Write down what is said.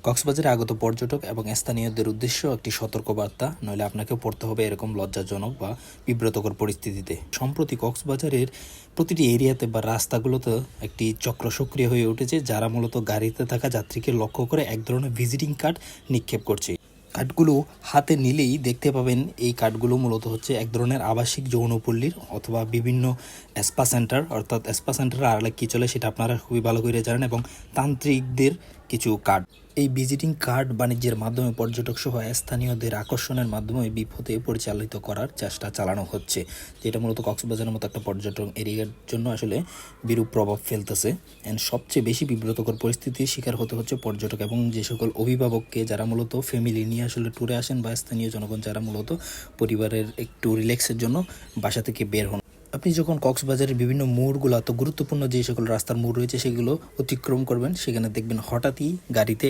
কক্সবাজারে আগত পর্যটক এবং স্থানীয়দের উদ্দেশ্য একটি সতর্কবার্তা, নইলে আপনাকেও পড়তে হবে এরকম লজ্জাজনক বা বিব্রতকর পরিস্থিতিতে। সম্প্রতি কক্সবাজারের প্রতিটি এরিয়াতে বা রাস্তাগুলোতে একটি চক্র সক্রিয় হয়ে উঠেছে, যারা মূলত গাড়িতে থাকা যাত্রীকে লক্ষ্য করে এক ধরনের ভিজিটিং কার্ড নিক্ষেপ করছে। কার্ডগুলো হাতে নিলেই দেখতে পাবেন এই কার্ডগুলো মূলত হচ্ছে এক ধরনের আবাসিক যৌনপল্লীর অথবা বিভিন্ন স্পা সেন্টার, অর্থাৎ স্পা সেন্টারের আড়ালে কী চলে সেটা আপনারা খুবই ভালো করে জানেন, এবং তান্ত্রিকদের কিছু কার্ড। এই ভিজিটিং কার্ড বাণিজ্যের মাধ্যমে পর্যটক সহ স্থানীয়দের আকর্ষণের মাধ্যমে বিপথে পরিচালিত করার চেষ্টা চালানো হচ্ছে, যেটা মূলত কক্সবাজারের মতো একটা পর্যটন এরিয়ার জন্য আসলে বিরূপ প্রভাব ফেলতেছে। অ্যান্ড সবচেয়ে বেশি বিব্রতকর পরিস্থিতির শিকার হতে হচ্ছে পর্যটক এবং যে সকল অভিভাবককে, যারা মূলত ফ্যামিলি নিয়ে আসলে ট্যুরে আসেন, বা স্থানীয় জনগণ যারা মূলত পরিবারের একটু রিল্যাক্সের জন্য বাসা থেকে বের হন। আপনি যখন কক্সবাজারের বিভিন্ন মোড়গুলো, তো গুরুত্বপূর্ণ যে সকল রাস্তার মোড় রয়েছে সেগুলো অতিক্রম করবেন, সেখানে দেখবেন হঠাৎই গাড়িতে